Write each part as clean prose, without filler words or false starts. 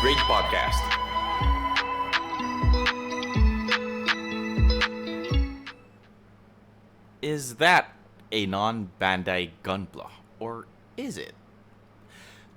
Grade Podcast. Is that a non-Bandai Gunpla? Or is it?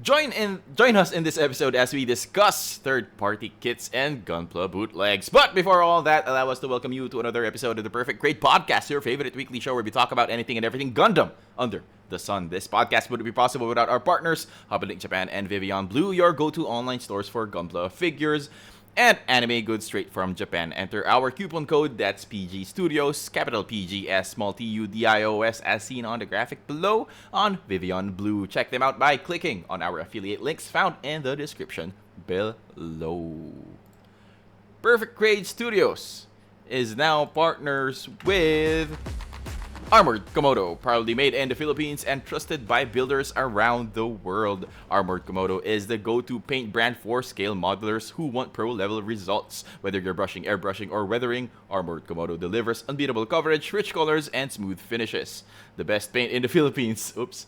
Join us in this episode as we discuss third-party kits and Gunpla bootlegs. But before all that, allow us to welcome you to another episode of the Perfect Grade Podcast, your favorite weekly show where we talk about anything and everything Gundam under the sun. This podcast wouldn't be possible without our partners, Hub Japan and Vivian Blue, your go-to online stores for Gunpla figures and anime goods straight from Japan. Enter our coupon code, that's PG Studios, capital PGS, small TUDIOS, as seen on the graphic below on Vivian Blue. Check them out by clicking on our affiliate links found in the description below. Perfect Grade Studios is now partners with Armored Komodo, proudly made in the Philippines and trusted by builders around the world. Armored Komodo is the go-to paint brand for scale modelers who want pro-level results. Whether you're brushing, airbrushing, or weathering, Armored Komodo delivers unbeatable coverage, rich colors, and smooth finishes. The best paint in the Philippines. Oops.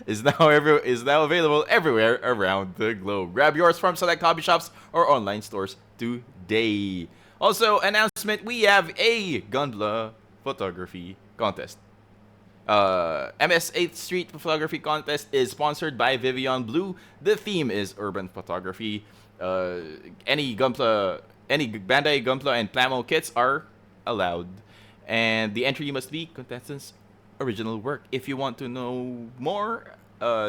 is now available everywhere around the globe. Grab yours from select hobby shops or online stores today. Also, announcement, we have a Gunpla photography contest. MS 8th Street Photography Contest is sponsored by Vivian Blue. The theme is urban photography. Any Bandai Gunpla and Plamo kits are allowed. And the entry must be contestants' original work. If you want to know more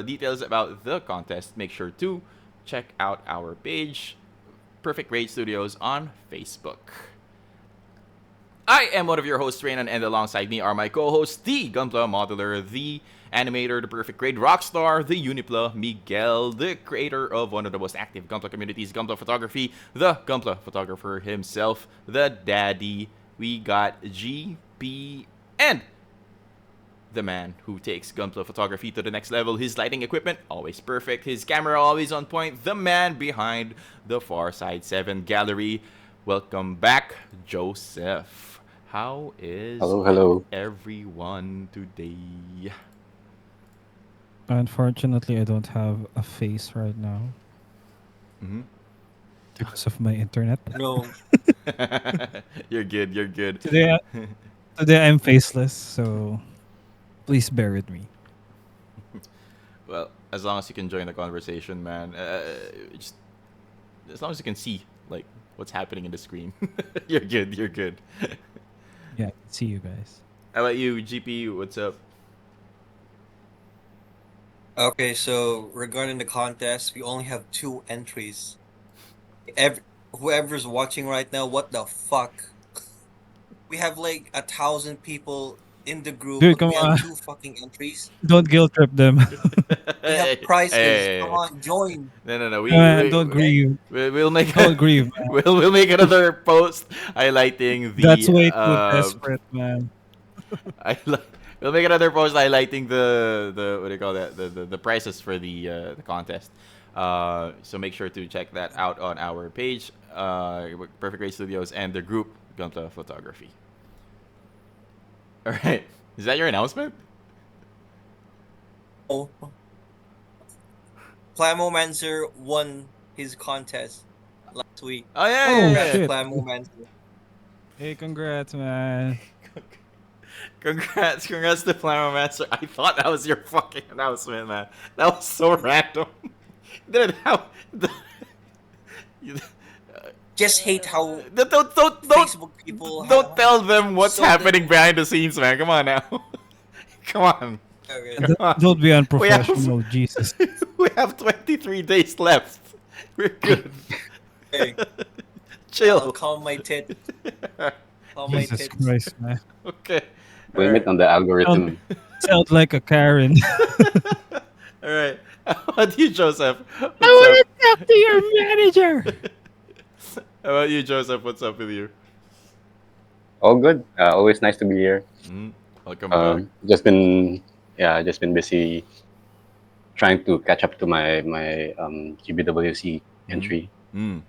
details about the contest, make sure to check out our page, Perfect Grade Studios, on Facebook. I am one of your hosts, Raynon, and alongside me are my co-hosts, the Gunpla modeler, the animator, the Perfect Grade rockstar, the Unipla Miguel, the creator of one of the most active Gunpla communities, Gunpla Photography, the Gunpla photographer himself, the daddy. We got GP and the man who takes Gunpla photography to the next level. His lighting equipment, always perfect. His camera, always on point. The man behind the Far Side 7 gallery. Welcome back, Joseph. How is Hello. everyone today? Unfortunately, I don't have a face right now Mm-hmm. because of my internet. No. You're good. Today, today I'm faceless, so please bear with me. Well, as long as you can join the conversation, man. Just as long as you can see like what's happening in the screen, you're good. Yeah, see you guys. How about you, GP? What's up? Okay, so regarding the contest, we only have 2 entries. Whoever's watching right now, what the fuck? We have like 1,000 people in the group, Dude, but come we on. have 2 fucking entries. Don't guilt trip them. We have prizes. Hey. Come on, join. No. Don't grieve. We'll make Don't grieve, man. we'll make another post highlighting the. That's way too desperate, man. We'll make another post highlighting the what do you call that, the prices for the contest. So make sure to check that out on our page, Perfect Grade Studios, and the group Gunpla Photography. All right, is that your announcement? Oh. Plamomancer won his contest last week. Oh yeah, Oh, yeah. shit. Plamomancer. Hey, congrats, man. Congrats to Plamo Master. I thought that was your fucking announcement, man. That was so random. Dude, how? Just hate how Don't Facebook people don't tell them what's so happening behind the scenes, man. Come on now. Come on. Okay. Come on. Don't be We unprofessional, Jesus. We have 23 days left. We're good. Okay. Chill. Calm my tit. Calm my Jesus tits. Christ, man. Okay. Blame it on the algorithm. Sound like a Karen. All right. How about you, Joseph? What's I want up? to talk to your manager. How about you, Joseph? What's up with you? All good. Always nice to be here. Welcome back. Just been busy trying to catch up to my GBWC entry Mm.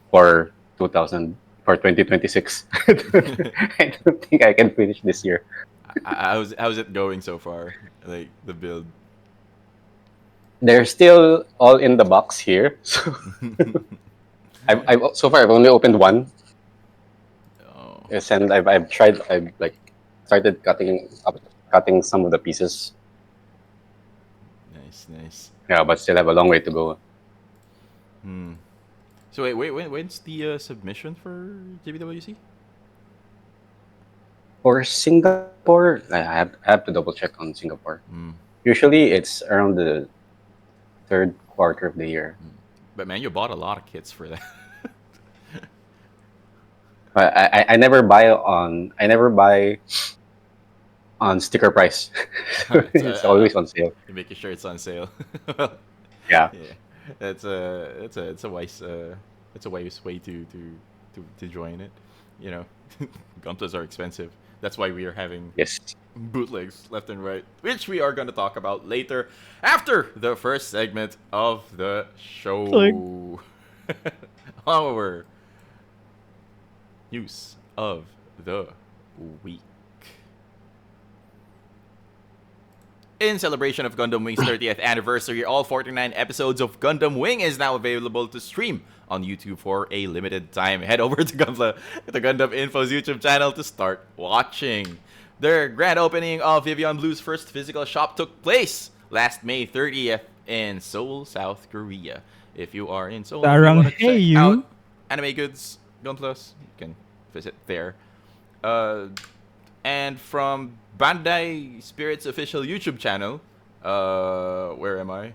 for 2026. I don't think I can finish this year. How's it going so far? Like the build? they're still all in the box here. So I've so far I've only opened one, Oh, and I've tried. I've like started cutting some of the pieces. nice. Yeah, but still have a long way to go. Hmm. So wait, when's the submission for JBWC? For Singapore, I have to double check on Singapore. Hmm. Usually it's around the third quarter of the year. But man, you bought a lot of kits for that. But I never buy on sticker price. It's always on sale. You're making sure it's on sale. Yeah. Yeah, it's a wise it's a wise way to join it. You know, Gunplas are expensive. That's why we are having Yes. bootlegs left and right, which we are going to talk about later after the first segment of the show. Our news of the week. In celebration of Gundam Wing's 30th anniversary, all 49 episodes of Gundam Wing is now available to stream on YouTube for a limited time. Head over to the Gundam Info's YouTube channel to start watching. The grand opening of Vivian Blue's first physical shop took place last May 30th in Seoul, South Korea. If you are in Seoul, and you want to check Sarang out anime goods, Gunplas, you can visit there. And from Bandai Spirit's official YouTube channel, where am I?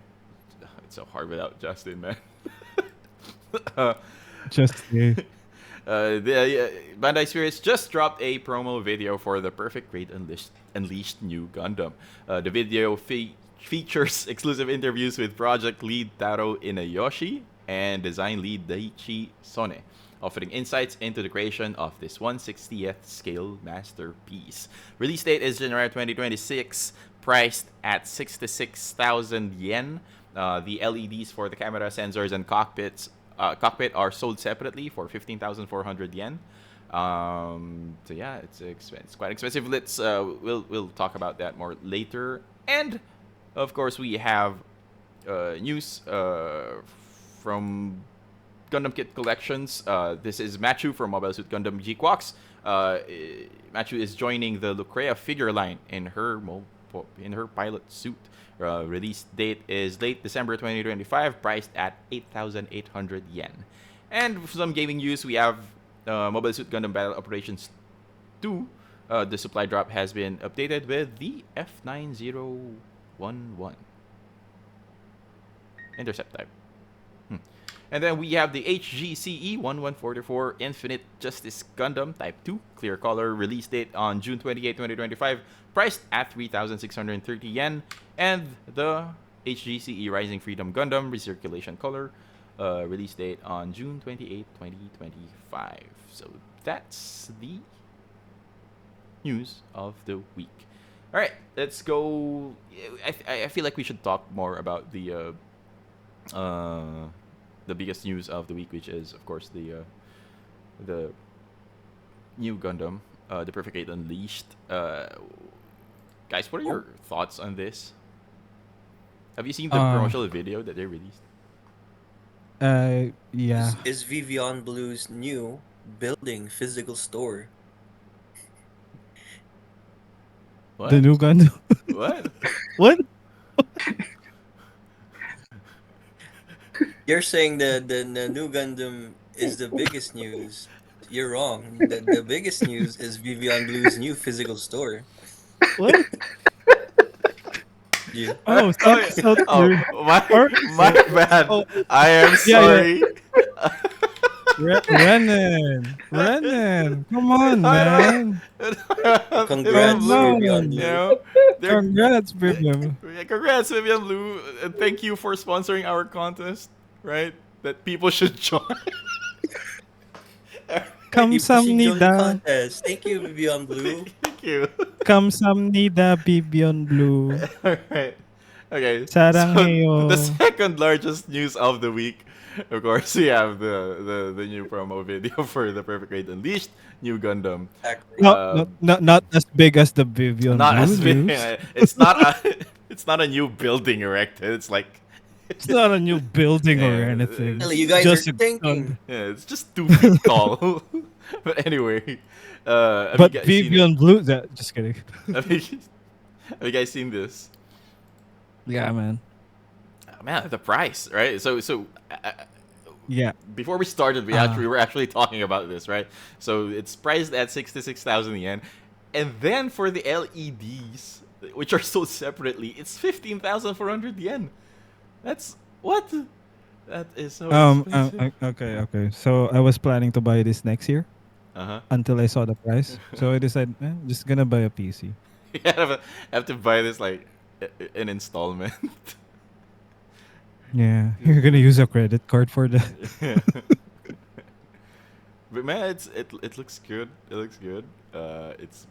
It's so hard without Justin, man. Just Bandai Spirits just dropped a promo video for the Perfect Grade Unleashed New Gundam. The video features exclusive interviews with project lead Taro Inayoshi and design lead Daichi Sone, offering insights into the creation of this 1/60th scale masterpiece. Release date is January 2026, priced at 66,000 yen. The LEDs for the camera, sensors, and cockpit are sold separately for 15,400 yen. So yeah, it's quite expensive. We'll talk about that more later. And of course, we have news from Gundam Kit Collections. This is Machu from Mobile Suit Gundam G-Quox. Machu is joining the Lucrea figure line in her pilot suit. Release date is late December 2025, priced at 8,800 yen. And for some gaming news, we have Mobile Suit Gundam Battle Operations 2. The supply drop has been updated with the F9011 intercept type. And then we have the HGCE 1144 Infinite Justice Gundam Type 2 clear color, release date on June 28, 2025, priced at 3,630 yen. And the HGCE Rising Freedom Gundam recirculation color, release date on June 28, 2025. So that's the news of the week. All right, let's go. I feel like we should talk more about the biggest news of the week, which is, of course, the new Gundam, the Perfect 8 Unleashed. Guys, what are your thoughts on this? Have you seen the promotional video that they released? Yeah. Is Vivian Blue's new building physical store? What? The new Gundam. What? What? You're saying the new Gundam is the biggest news. You're wrong. The biggest news is Vivian Blue's new physical store. What? Yeah. Oh, so My bad. Oh. I am sorry. Renan, come on, man. Congrats, No. Vivian You Blue. know, Congrats, Vivian. congrats, Vivian Blue, and thank you for sponsoring our contest. Right, that people should join. Come People should join the samnida. contest. Thank you, Vivian Blue. Thank you. Come samnida, Vivian Blue. All right. Okay. Saranghayo. The second largest news of the week, of course, we have the new promo video for the Perfect Grade Unleashed new Gundam. Not as big as the Vivian Not Blue as big. news. It's not a it's not a new building erected. It's like It's not a new building or Yeah, anything. Well, It's you guys just are a thinking. Yeah, it's just 2 feet tall. But anyway, have you But guys seen it? Vivian Blue, that just kidding. Have you, have you guys seen this? Yeah, man. Oh, man, the price, right? Yeah. Before we started, we were actually talking about this, right? So it's priced at 66,000 yen, and then for the LEDs, which are sold separately, it's 15,400 yen. That's what? That is so expensive. Okay. So I was planning to buy this next year Uh-huh. until I saw the price. So I decided, I'm just gonna buy a PC. You have to buy this like an installment. Yeah, you're gonna use a credit card for that. Yeah. But man, it looks good. It looks good. It's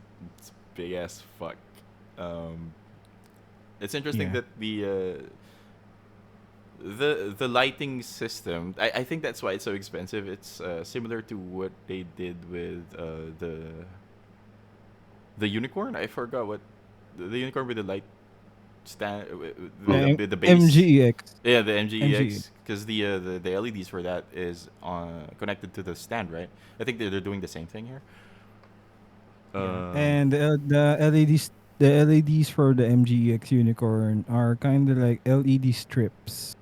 big as fuck. Um, it's interesting Yeah. that the lighting system. I think that's why it's so expensive. It's similar to what they did with the unicorn. I forgot what the unicorn with the light stand with the base. MGEX. Yeah, the MGE. MGEX, because the LEDs for that is connected to the stand, right? I think they're doing the same thing here. And the LEDs for the MGEX unicorn are kind of like LED strips.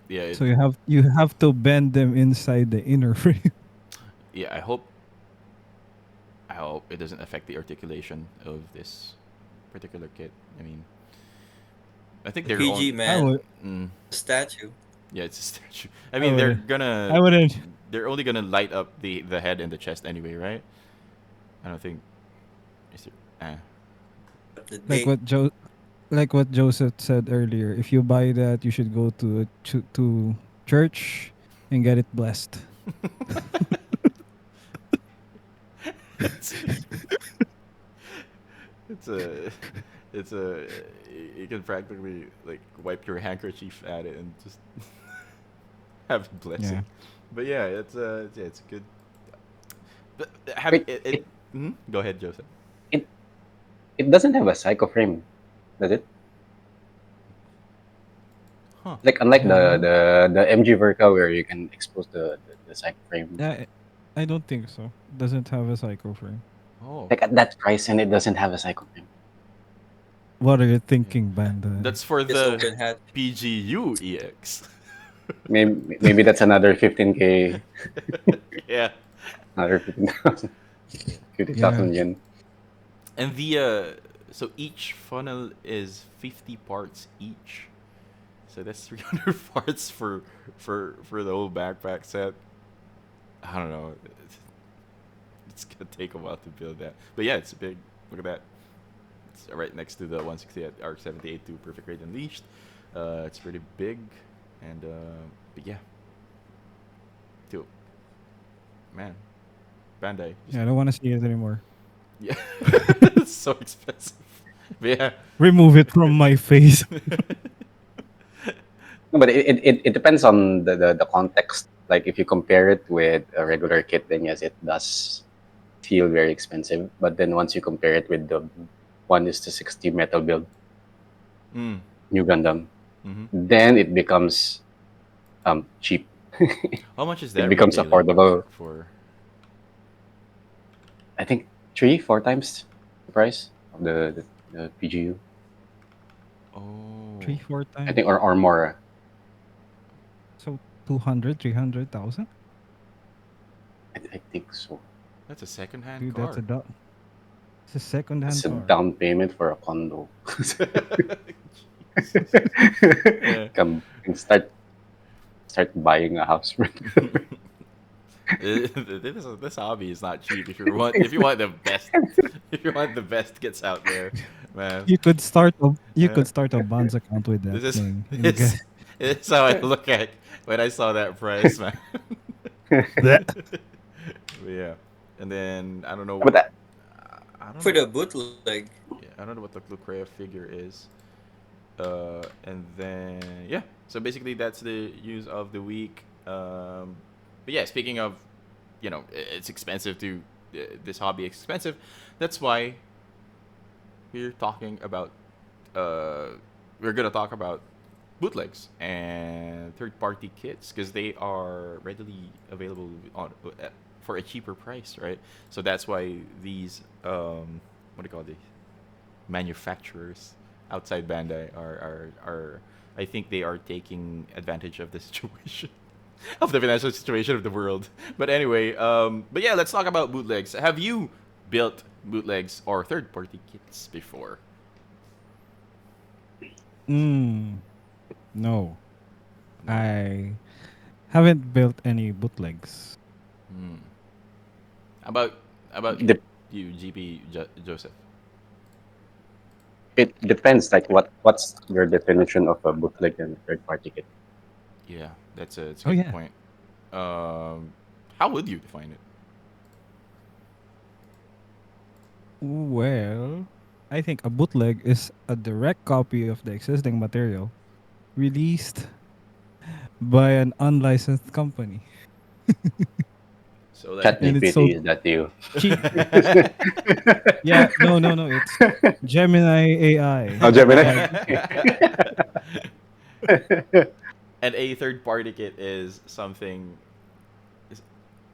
Yeah, So you have to bend them inside the inner frame. yeah. I hope it doesn't affect the articulation of this particular kit. I mean, I think The they're PG on. I man, would. statue. Yeah, it's a statue. I I mean, they're would. gonna. I wouldn't. They're only gonna light up the head and the chest anyway, right? I don't think. Is there, The Like date. what Joseph said earlier. If you buy that, you should go to church and get it blessed. it's, it's a it's a you can practically like wipe your handkerchief at it and just have a blessing. Yeah. But yeah, it's good. But have Wait, it Go ahead, Joseph. it it doesn't have a psycho frame, does it? Huh. Like unlike Uh, the MG Verka where you can expose the psycho frame. Yeah, I don't think so. Doesn't have a psycho frame. Oh, Like at that price and it doesn't have a psycho frame. What are you thinking, Banda? that's for Just the open hat. PGU EX. Maybe that's another 15K, Yeah. another 15,000, Yeah. 50,000 yen. And so each funnel is 50 parts each. So that's 300 parts for the whole backpack set. I don't know. It's gonna take a while to build that. But yeah, it's big. Look at that. It's right next to the 168 ARC 78-2 Perfect Rate Unleashed. It's pretty big, and but yeah. Dude, man, Bandai. Yeah, I don't want to see it anymore. Yeah, it's so expensive. But yeah. Remove it from my face. No, but it depends on the context. Like if you compare it with a regular kit, then yes, it does feel very expensive. But then once you compare it with the 1:60 metal build, Mm. New Gundam, Mm-hmm. then it becomes cheap. How much is It that becomes retailing affordable. for? I think 3-4 times the price of the PGU. Oh. 3-4 I times. think or more. So 200, 300,000. I think so. That's a second-hand Dude, car. that's it's a second-hand It's a car. down payment for a condo. Yeah. Can start buying a house. This hobby is not cheap. If you want the best, if you want the best gets out there, man. You could start a Yeah. Bonds account with that This is thing. And this, this is how I look at when I saw that price, man. get- But yeah, and then I don't know. But that, I don't For know. the bootleg. Yeah, I don't know what the Lucrea figure is. And then yeah, so basically that's the news of the week. But yeah, speaking of, it's expensive to this hobby is expensive. That's why we're talking about. We're gonna talk about bootlegs and third-party kits because they are readily available for a cheaper price, right? So that's why these what do you call these manufacturers outside Bandai are I think they are taking advantage of the situation of the financial situation of the world. But anyway, but yeah, let's talk about bootlegs. Have you built bootlegs or third-party kits before? Mm, no, No. I haven't built any bootlegs. Hmm. About about Dep- you, GP Joseph. it depends. Like what's your definition of a bootleg and third party kit? Yeah, that's a Oh good yeah. point. How would you define it? Well, I think a bootleg is a direct copy of the existing material released by an unlicensed company, So like, Chat and it's so GPT, is that you? cheap. Yeah, no, no, no. It's Gemini AI. Oh, Gemini. Like, and a third party kit is something. is-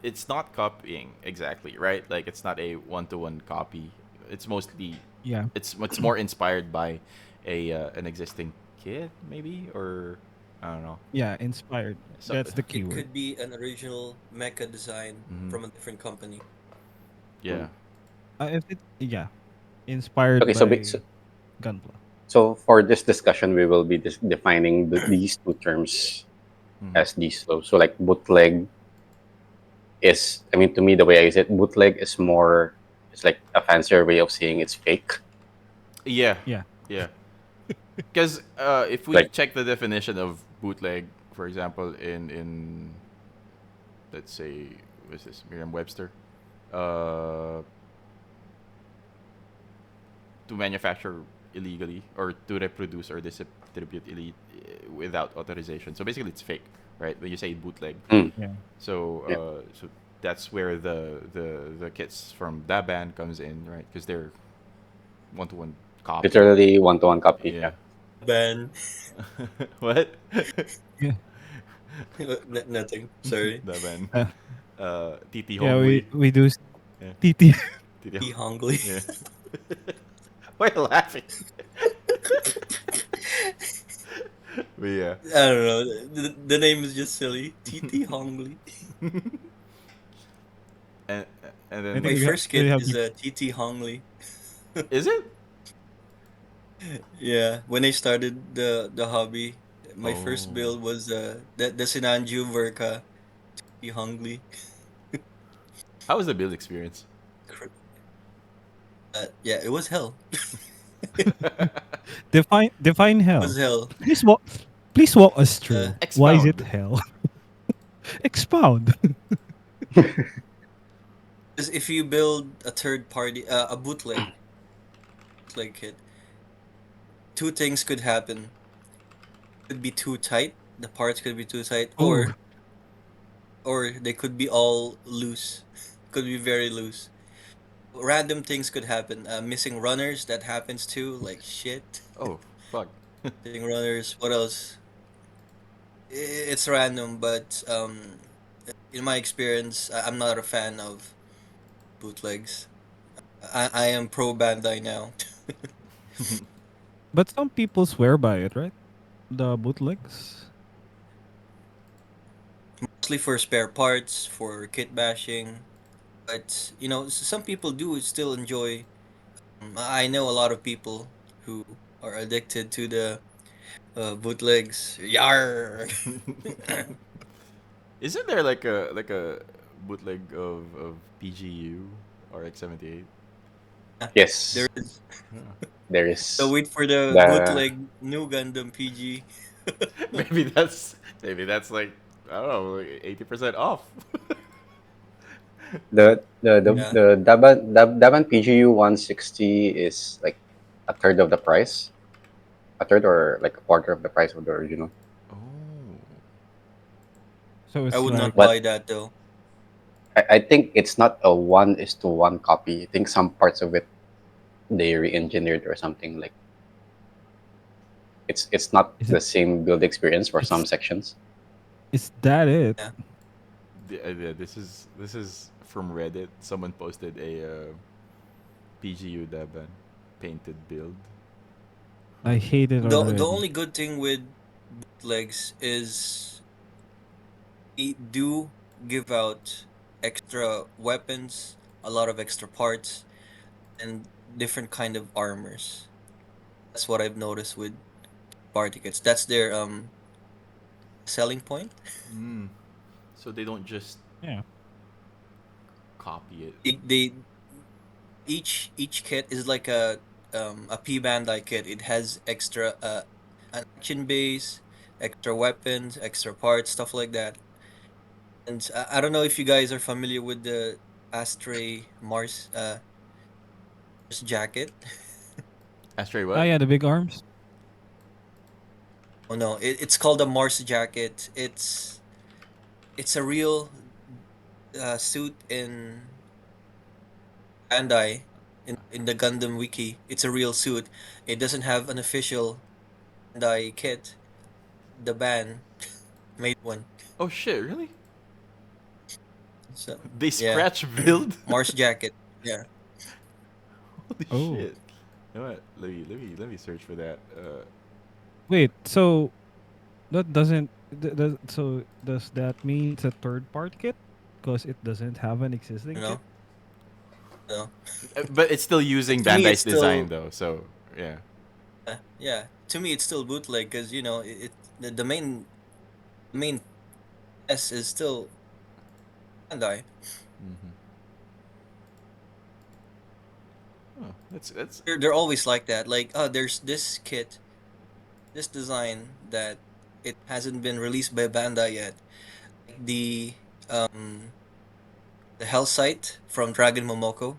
It's not copying exactly, right? Like it's not a one-to-one copy. It's mostly yeah, it's more inspired by a an existing kit, maybe, or I don't know. yeah, inspired. So, That's the It keyword. could be an original mecha design mhm, from a different company. yeah. If it, yeah, inspired Okay, by Gunpla. so for this discussion, we will be defining these two terms Mhm. as these. So like bootleg is, I mean, to me, the way I use it, bootleg is more, it's like a fancier way of saying it's fake. Yeah, Yeah. yeah. Because if we Like, check the definition of bootleg, for example, in let's say what's this Merriam-Webster, uh, to manufacture illegally or to reproduce or distribute without authorization. So basically, it's fake, right? When you say bootleg, mm, Yeah. so yeah, so that's where the kits from that band comes in, right? Because they're one-to-one copy. literally one-to-one copy. Yeah. Yeah. Ban. What? Yeah. Nothing. Sorry. That band. Uh, TT yeah, Hongli. we do Yeah. TT. TT. Be hungry. Yeah. Why are you laughing? But yeah. I don't know. The name is just silly. TT Hongli. And and I then think My first we kit have is TT Hongli. is it? Yeah, when I started the hobby, my first Oh. build was the Sinanju Verka T Hongli. How was the build experience? Yeah, it was hell. define It hell. was hell. Please walk please walk us Uh, through. Why is it Expound. hell? Expound. because if you build a third party, a bootleg kit, two things could happen. Could be too tight. The parts could be too tight, Oh, or they could be all loose. Could be very loose. Random things could happen. Missing runners, that happens too. Like shit. Oh, fuck. Missing runners. What else? It's random, but in my experience, I'm not a fan of bootlegs. I am pro Bandai now. but some people swear by it, right? The bootlegs. Mostly for spare parts, for kit bashing. But some people do still enjoy. I know a lot of people who are addicted to the bootlegs. Yar. Isn't there like a bootleg of PGU or X78? There Yes, is. there So is wait for the the bootleg new Gundam PG. maybe that's like I don't know, like 80% off. Mm. the Daban PGU 160 is like a third of the price, a third or like a quarter of the price of the original. Oh. So I it's would like not But buy that though. I think it's not a 1:1 copy. I think some parts of it they re-engineered or something. Like It's not Is the it? same build experience for some It's sections. is that it? Yeah. This is from Reddit. Someone posted a PGU Daban painted build. I hate it The already. only good thing with bootlegs is they do give out extra weapons, a lot of extra parts, and different kind of armors. That's what I've noticed with party kits. That's their selling point. Mm. So they don't just Yeah. copy it. They each kit is like a P Bandai kit. It has extra an action base, extra weapons, extra parts, stuff like that. And I don't know if you guys are familiar with the Astray Mars jacket. Astray Ah, what? yeah, the big arms. Oh no, it's called a Mars jacket. It's a real suit in Bandai in the Gundam wiki. It's a real suit. It doesn't have an official Bandai kit. The band made one. Oh shit! Really? So They yeah, scratch build? Mars jacket. Yeah, Holy Oh, shit! You know what? Let me search for that. wait. So that doesn't. So does that mean it's a third part kit? Because it doesn't have an you existing kit. know, no. But it's still using To me, it's Bandai's design still though. So yeah. yeah. To me, it's still bootleg because you know the main S is still Bandai. Mm-hmm. Oh, that's. They're always like that. Like, oh, there's this kit, this design that it hasn't been released by Bandai yet. Like um the Hell Site from Dragon Momoko.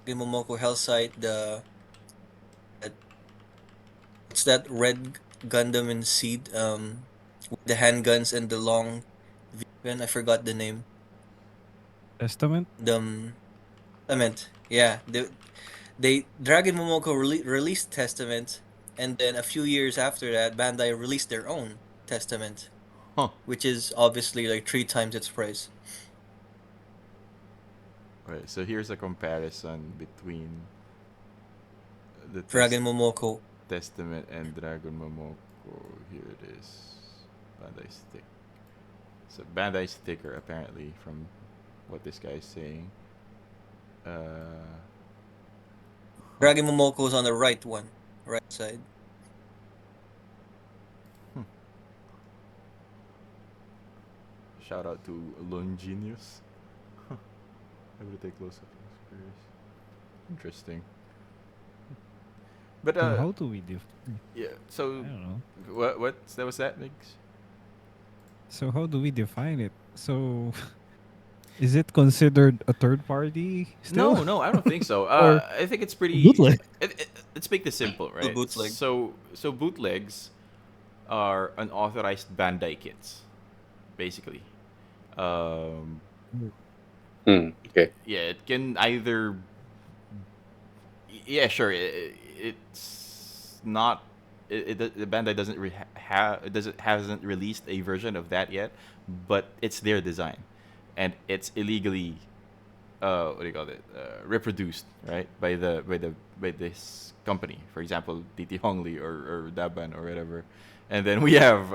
Dragon Momoko Hell Site, uh, what's that red Gundam in Seed? With the handguns and the long weapon. I forgot the name. Testament. The Testament. Yeah, they Dragon Momoko released Testament, and then a few years after that, Bandai released their own Testament, Huh. which is obviously like three times its price. Right. So here's a comparison between the Dragon Momoko. Testament and Dragon Momoko. Here it is. Bandai stick. So Bandai sticker apparently from what this guy is saying. Uh, Dragon Momoko is on the right one, right side. hmm. Shout out to Longenius. I would take close up. Interesting. But So how do we do? yeah. I So don't know. what that was that, Migs? So how do we define it? So is it considered a third party still? No, I don't think so. Or I think it's pretty. bootleg? Let's make this simple, Still right? bootleg. So bootlegs are unauthorized Bandai kits, basically. Um, Okay. yeah, it can either. Yeah, sure. It's not. The Bandai doesn't have. It doesn't hasn't released a version of that yet, but it's their design, and it's illegally what do you call it, reproduced, right, by this company, for example DT Hongli or Daban or whatever. And then we have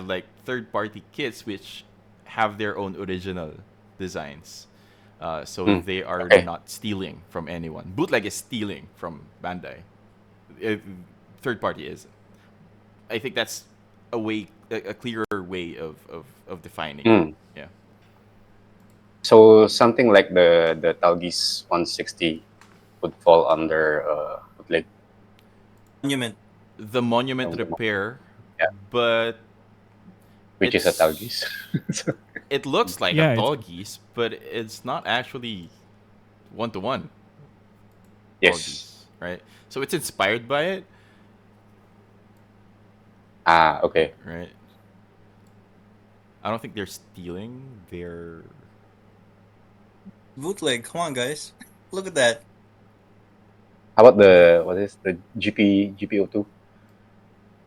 like third party kits which have their own original designs, so Mm. they are Okay. not stealing from anyone. Bootleg is stealing from Bandai. uh, Third party is. I think that's a clearer way of defining it. Mm. Yeah. So something like the Talgis 160 would fall under like Monument. The monument um, repair, yeah, but which is a it's Talgis. it looks like a Yeah, it's Tallgeese, but it's not actually one to one Yes. Tallgeese, right? So it's inspired by it, Ah, okay. right? I don't think they're stealing. They're Bootleg. Come on, guys. Look at that. How about the what is the GPO2?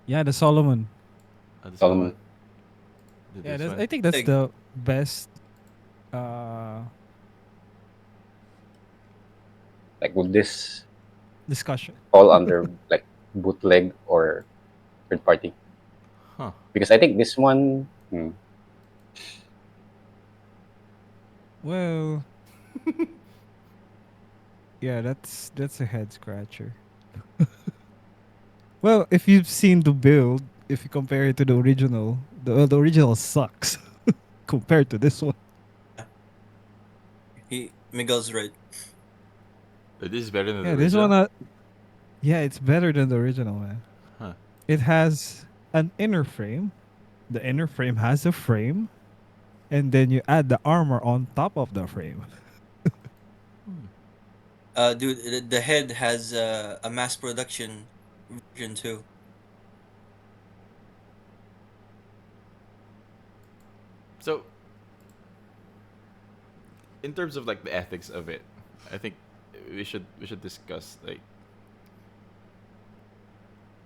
Yeah, the Solomon. This one. Solomon. Yeah, This that's, one. I think that's Like, the best. Uh, Like, would this discussion. fall under like bootleg or third party? Huh. Because I think this one, Well, yeah, that's a head scratcher. Well, if you've seen the build, if you compare it to the original, the original sucks compared to this one. Miguel's right. This is better than the Yeah, this one, original. yeah, it's better than the original, man. Huh. It has an inner frame. The inner frame has a frame, and then you add the armor on top of the frame. Dude, the head has a mass production version too. So, in terms of like the ethics of it, I think we should discuss like,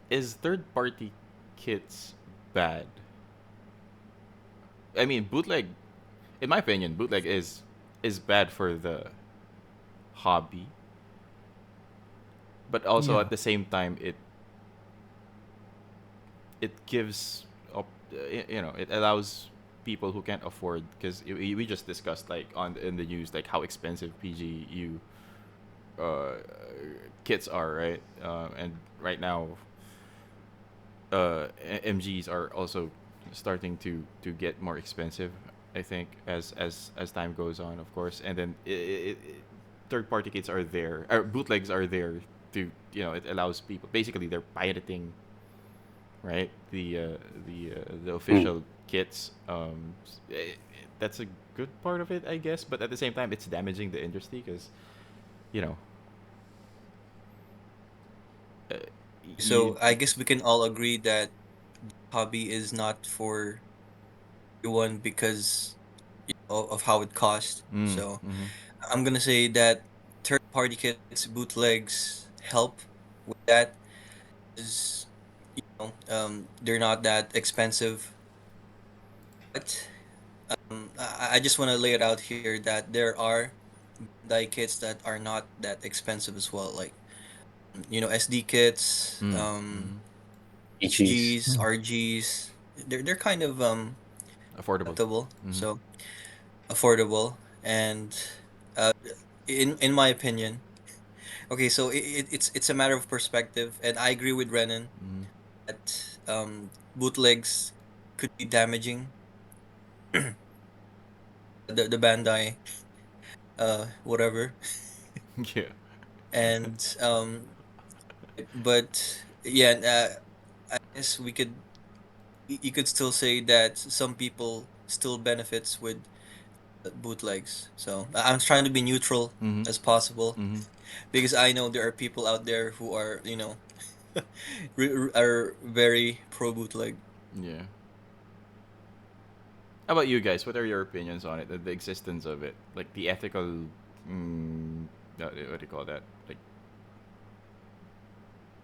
is third party kits bad? I mean, bootleg. In my opinion, bootleg is bad for the hobby, but also Yeah. at the same time it gives up, it allows people who can't afford, because we just discussed like on in the news like how expensive PGU uh, kits are, right? And right now, MGs are also starting to get more expensive. I think as time goes on, of course, and then third party kits are there, or bootlegs are there to, it allows people, basically they're pirating, right? The mm, official kits. That's a good part of it, I guess, but at the same time, it's damaging the industry because, you know, uh, you. So I guess we can all agree that hobby is not for everyone because of how it costs. So Mm-hmm. I'm gonna say that third party kits, bootlegs help with that. Is they're not that expensive, but I just want to lay it out here that there are Bandai kits that are not that expensive as well, like SD kits, Mm-hmm. EGs. HGs, RGs. They're kind of Affordable. acceptable, Mm-hmm. so affordable, and uh, in my opinion, okay, so it's a matter of perspective, and I agree with Renan Mm-hmm. that bootlegs could be damaging. The Bandai, whatever, Yeah. and but yeah, I guess you could still say that some people still benefits with bootlegs. So I'm trying to be neutral Mm-hmm. as possible Mm-hmm. because I know there are people out there who are are very pro bootleg. Yeah. How about you guys? What are your opinions on it? The existence of it, like the ethical, what do you call that? Like,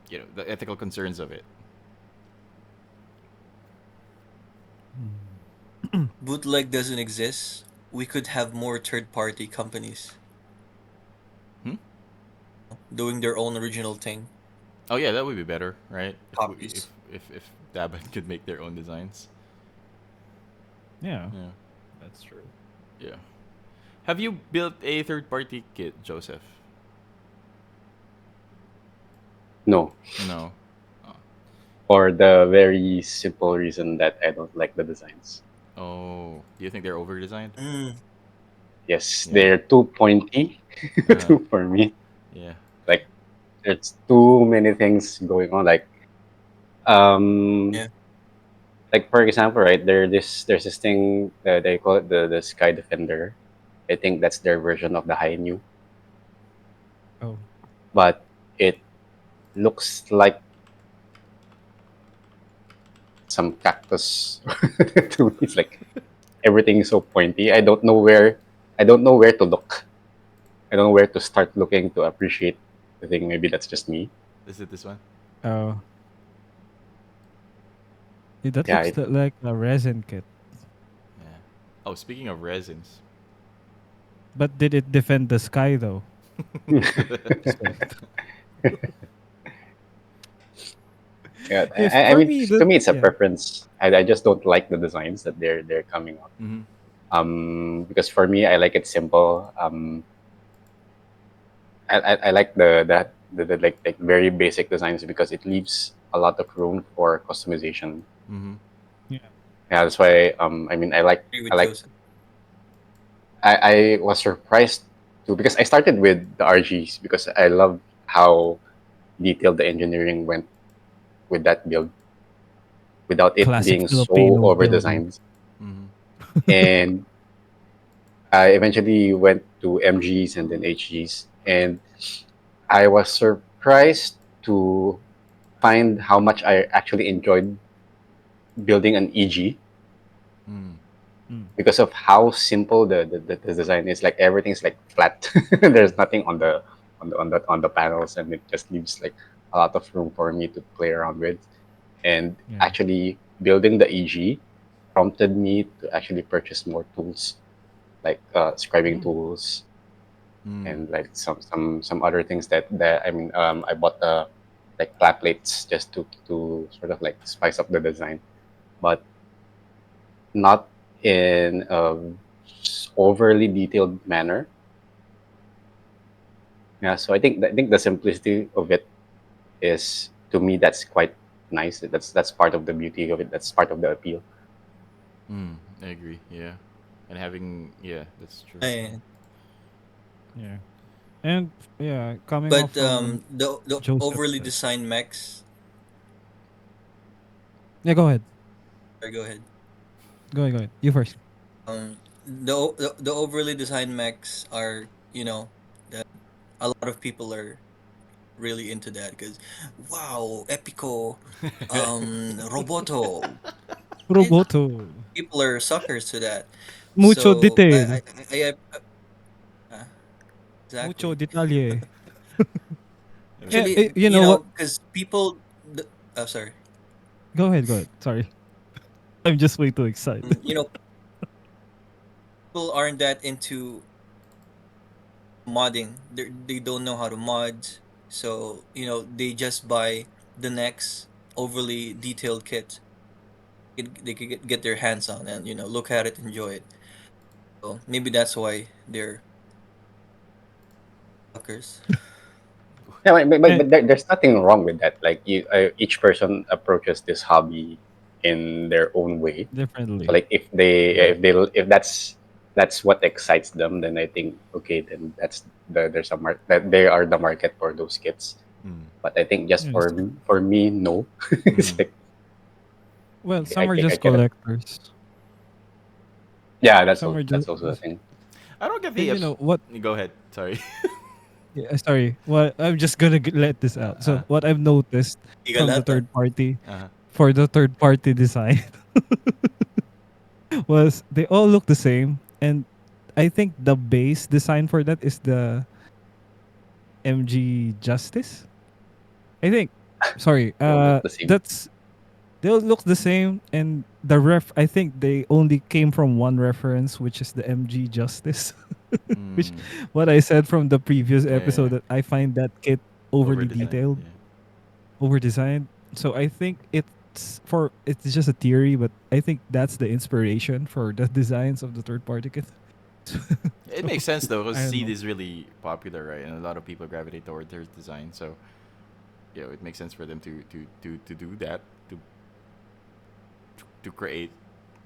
the ethical concerns of it. Bootleg doesn't exist. We could have more third party companies Hmm? doing their own original thing. Oh yeah, that would be better, right? If we, Copies. if Daban could make their own designs. Yeah, Yeah. that's true. Yeah. Have you built a third party kit, Joseph? No, No. for the very simple reason that I don't like the designs. Oh, do you think they're over designed? Mm, Yes, Yeah. they're too pointy Uh, for me. yeah. Like, there's too many things going on. Um, yeah. like for example, right there's this thing they call it the Sky Defender. I think that's their version of the High New, Oh, but it looks like some cactus to me. It's like everything is so pointy. I don't know where to look. I don't know where to start looking to appreciate the thing. Maybe that's just me. Is it this one? oh, That Yeah, looks like a resin kit. Yeah. Oh, speaking of resins. But did it defend the sky though? Just kidding. yeah. If I for mean, me, to the me, it's a yeah, preference. I just don't like the designs that they're coming out. Mm-hmm. Because for me, I like it simple. I like the like very basic designs because it leaves a lot of room for customization. Mm-hmm. yeah, Yeah, that's why I mean Agree I with like Joseph. I was surprised too because I started with the RGs because I love how detailed the engineering went with that build without it classic being so Filipino over building. designed. Mm-hmm. And I eventually went to MGs and then HGs, and I was surprised to find how much I actually enjoyed building an EG Mm. Mm. because of how simple the design is. Like everything's like flat. There's nothing on the panels, and it just leaves like a lot of room for me to play around with. And Yeah. actually, building the EG prompted me to actually purchase more tools like scribing Mm. tools Mm. and like some other things that I mean I bought like flat plates just to sort of like spice up the design, but not in a overly detailed manner. Yeah, so I think the simplicity of it is, to me, that's quite nice. That's part of the beauty of it. That's part of the appeal. Mm. I agree. Yeah. And having that's true. Eh, Yeah. And yeah, coming off but from the Joseph's overly side. designed mechs. Yeah, go ahead. Sorry, go ahead. Go ahead. You first. The overly designed mechs are, that a lot of people are really into that because, wow, epico, roboto. Right? Roboto. People are suckers to that. Mucho So detail. uh, Mucho exactly. detalle. Yeah, Actually, you know what? because people. Oh, sorry. Go ahead. Go ahead. Sorry. I'm just way too excited. People aren't that into modding. They don't know how to mod, so they just buy the next overly detailed kit. They could get their hands on and look at it, enjoy it. So maybe that's why they're suckers. Yeah, And but there's nothing wrong with that. Like each person approaches this hobby in their own way. So differently. like Yeah. if that's what excites them, then I think okay, then there's a that they are the market for those kits. Mm. But I think just Yeah, that's true. for me, no. It's Mm. like Well, some are I just cannot. collectors. Yeah, Some are that's just, also a thing. I don't get and the. you know what? Go ahead. Sorry. Yeah, sorry. Well, I'm just gonna let this out. So, what I've noticed from the Igalata. third party Uh, for the third party design was they all look the same, and I think the base design for that is the MG Justice. I think. Sorry. They all look the same. That's they all look the same, and the ref. I think they only came from one reference, which is the MG Justice. Which mm. what I said from the previous Yeah. Yeah. episode that I find that kit Over overly designed. detailed, Yeah. over designed. So I think it's just a theory, but I think that's the inspiration for the designs of the third party kit. It So makes sense though, because I don't seed know. is really popular, right? And a lot of people gravitate toward their design. So it makes sense for them to do that to create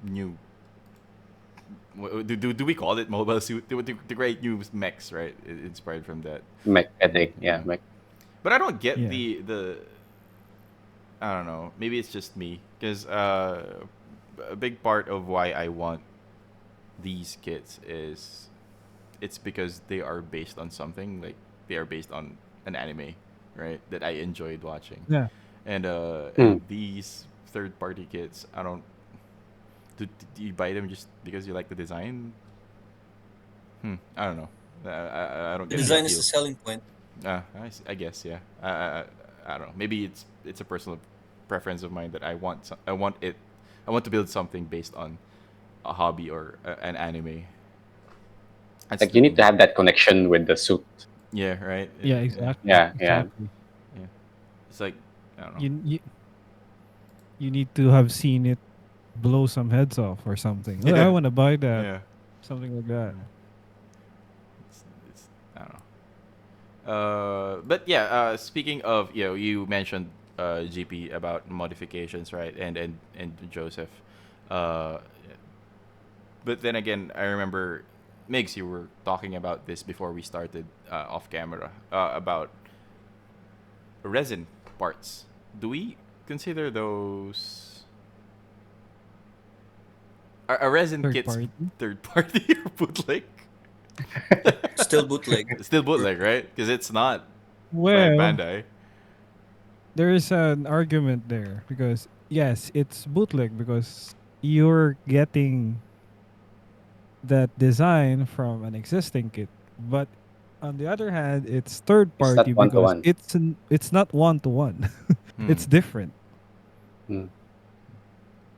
new. Do we call it mobile suit? To create new mechs, right? Inspired from that. Mech, I think. Yeah, Yeah. mech. But I don't get Yeah. the. I don't know. Maybe it's just me, because a big part of why I want these kits is it's because they are based on something, like they are based on an anime, right? That I enjoyed watching, Yeah. and Mm. these third party kits, I don't. Do you buy them just because you like the design? I don't know. I don't The get the design is the appeal. selling point. I guess I don't know. Maybe it's a personal preference of mine that I want I want it I want to build something based on a hobby or an anime. That's Like you need to have that connection with the suit. yeah, right. Yeah, exactly. Yeah, yeah. Exactly. Yeah. It's like I don't know. You you need to have seen it blow some heads off or something. Oh, I Yeah. want to buy that. Yeah. Something like that. It's I don't know. But yeah. Speaking of, you mentioned GP about modifications, right? And Joseph. Uh, but then again, I remember Migs, you were talking about this before we started off camera about resin parts. Do we consider those are resin Third kits party. third party or bootleg? Still bootleg. It's still bootleg, right? Because it's not by Well, Bandai. there is an argument there because yes, it's bootleg because you're getting that design from an existing kit, but on the other hand, it's third It's not party one to because one. it's not one to one. It's different. Mm.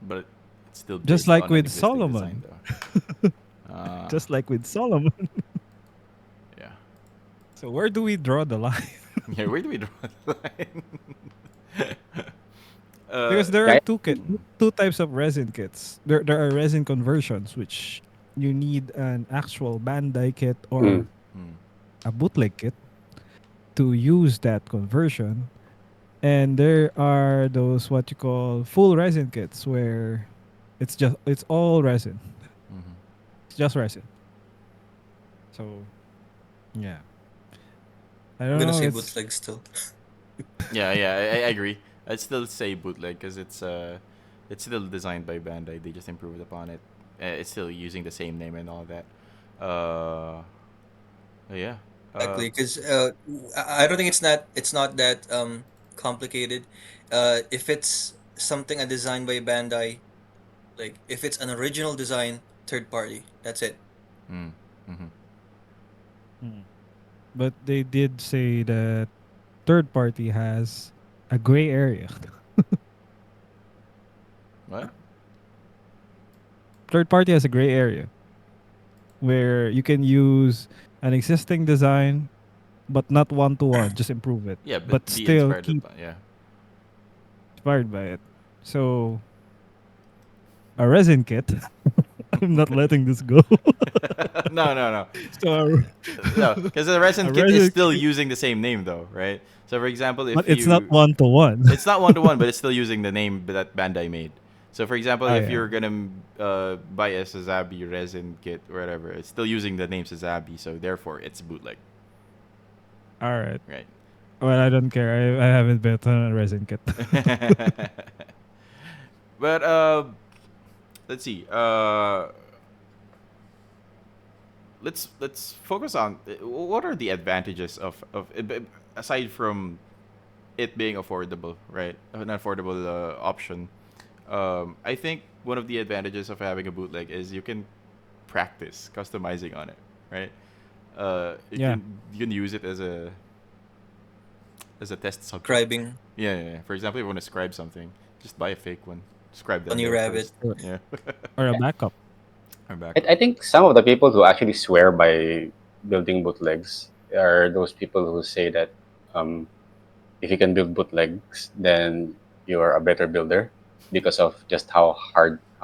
But it's still Just based like on an with existing Solomon. design, though. Just like with Solomon. Yeah. So where do we draw the line? Yeah, where do we draw the line? Because there are Yeah. two types of resin kits. There are resin conversions which you need an actual Bandai kit or Hmm. a bootleg kit to use that conversion. And there are those what you call full resin kits where it's all resin. Mhm. It's just resin. So yeah. I I'm don't gonna know. say It's bootleg still. Yeah, yeah, I agree. I'd still say bootleg because it's still designed by Bandai. They just improved upon it. It's still using the same name and all that. Yeah. Exactly, because I don't think it's not that complicated. If it's something a design by Bandai, like if it's an original design, third party, that's it. Mm. Mm-hmm. Mm. But they did say that third party has a gray area. What? Third party has a gray area where you can use an existing design but not one to one, just improve it. Yeah, but But be still inspired keep upon. Yeah. inspired by it. So a resin kit. I'm not letting this go. No, no, no. So No, because the resin a kit is resin still kit, using the same name, though, right? So, for example, but if it's not you, one to one. it's not one to one, but it's still using the name that Bandai made. So, for example, Oh if yeah. you're gonna buy a Sazabi resin kit or whatever, it's still using the name Sazabi, so therefore it's bootleg, All right. right? Well, I don't care. I haven't bet on a resin kit. But let's see. Let's focus on what are the advantages of aside from it being affordable, right? An affordable option. I think one of the advantages of having a bootleg is you can practice customizing on it, right? You Yeah. can use it as a test subject. Scribing, Yeah, yeah, yeah. For example, if you want to scribe something, just buy a fake one. Scribe that Bunny there Rabbit. first. Or, Yeah. or a backup. I'm back. I think some of the people who actually swear by building bootlegs are those people who say that if you can build bootlegs, then you are a better builder because of just how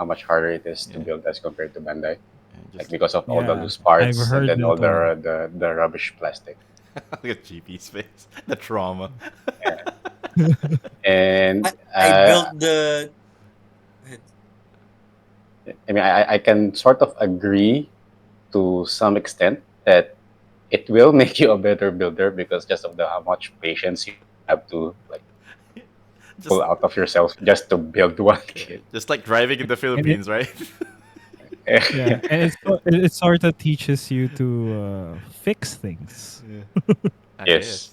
much harder it is to Yeah. build as compared to Bandai. And Like just because of all the Yeah. loose I've parts and heard then all that one. the rubbish plastic. look at GP's face. The trauma. And I built the. I mean, I can sort of agree to some extent that it will make you a better builder because just of the how much patience you have to like just pull out of yourself just to build one kit. just like driving in the And it Philippines, right? yeah, and it sort of teaches you to fix things. Yeah. I Yes, guess.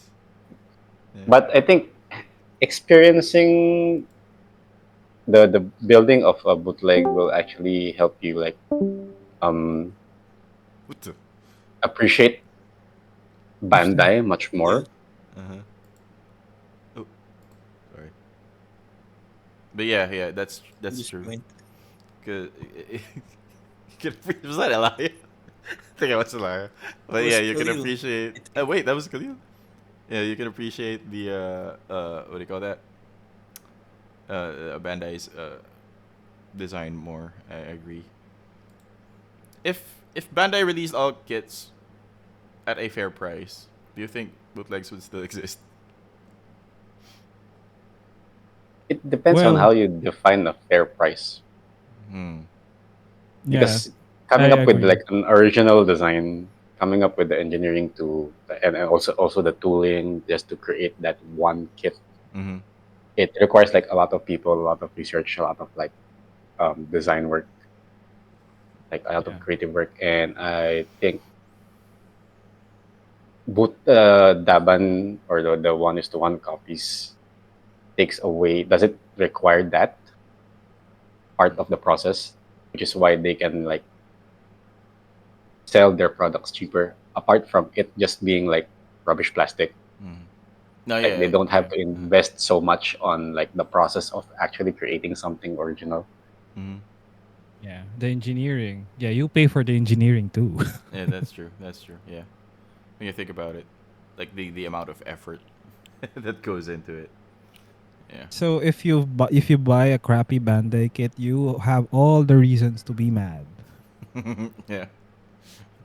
Yeah. but I think experiencing the building of a bootleg will actually help you like um What the? appreciate Understand? Bandai much Yeah, more. Uh-huh. Oh, sorry. But yeah, yeah, that's this true. point. Cause was that Elia? I think I was Elia. But was yeah, you can Khalil, appreciate. I think. Oh wait, that was Khalil. Yeah, you can appreciate the what do you call that? Bandai's design more. I agree. If Bandai released all kits at a fair price, do you think bootlegs would still exist? It depends on Well, how you define a fair price. Hmm. yeah, Because I coming up with agree. like an original design, coming up with the engineering to and also the tooling just to create that one kit, Mm-hmm. it requires like a lot of people, a lot of research, a lot of like design work, like a lot of Yeah. creative work. And I think Daban or the one is to one copies takes away, does it require that part of the process, which is why they can like sell their products cheaper apart from it just being like rubbish plastic. Mm-hmm. No, Like they yeah, don't yeah. have to invest so much on like the process of actually creating something original. Mm-hmm. Yeah, the engineering. Yeah, you pay for the engineering too. Yeah, that's true. That's true. Yeah, when you think about it, like the amount of effort that goes into it. Yeah. So if you buy a crappy Bandai kit, you have all the reasons to be mad. Yeah.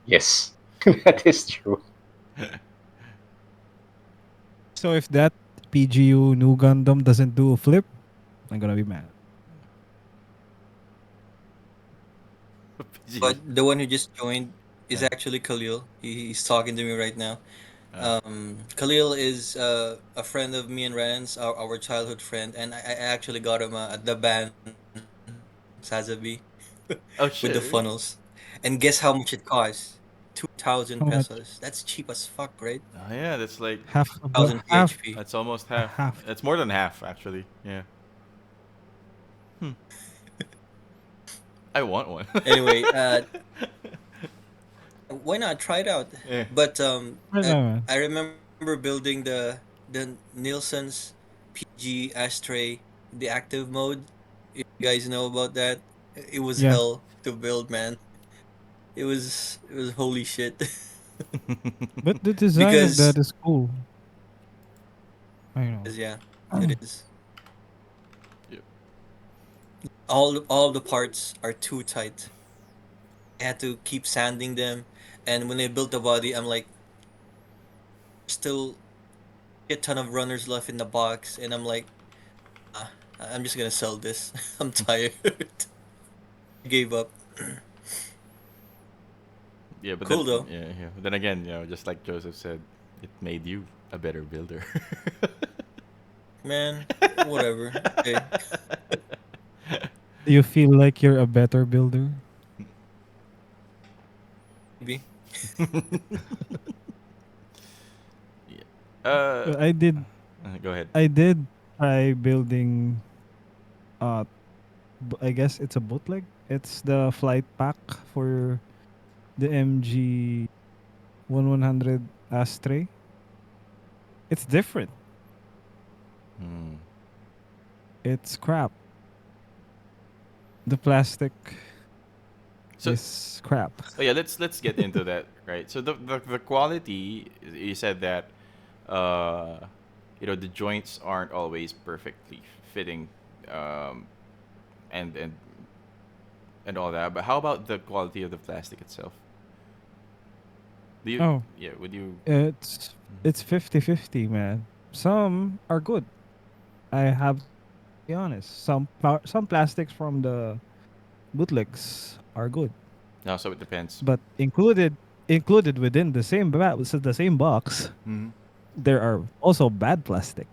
Yes, that is true. So if that PGU new Gundam doesn't do a flip, I'm gonna be mad. Gee. But the one who just joined is Yeah. actually Khalil. He's talking to me right now. Uh, Khalil is a friend of me and Ren's, our childhood friend, and I actually got him the band Sazabi with the oh shit. funnels. Really? And guess how much it costs? 2,000 How much? pesos. That's cheap as fuck, right? Oh yeah, that's like Half of the 1,000 half PHP. that's almost half. half. It's more than half actually. Yeah. Hmm. I want one. Anyway, why not try it out? Yeah. But Right now, man. I remember building the Nielsen's PG ashtray, the active mode. If you guys know about that, it was Yeah, hell to build, man. It was holy shit. but the design of Because that is cool. I know. yeah, it is. Yep. All the parts are too tight. I had to keep sanding them, and when I built the body, I'm like, still a ton of runners left in the box, and I'm like, ah, I'm just gonna sell this. I'm tired. Gave up. Yeah, but then Cool though, yeah. But then again, just like Joseph said, it made you a better builder. man. Whatever. Okay, Do you feel like you're a better builder? maybe. Yeah. Uh, I did. go ahead. I did try building. Uh, I guess it's a bootleg. It's the flight pack for the MG 1100 Ashtray. It's different. Hmm. It's crap. The plastic So, is crap. oh yeah, let's get into that, right? So the quality, you said that, uh, the joints aren't always perfectly fitting, um, and and and all that. But how about the quality of the plastic itself? Do you, Oh, yeah, would you? it's it's 50-50, man. Some are good. I have to be honest. Some plastics from the bootlegs are good, No, so it depends. but included within the same the same box, Hmm. there are also bad plastic.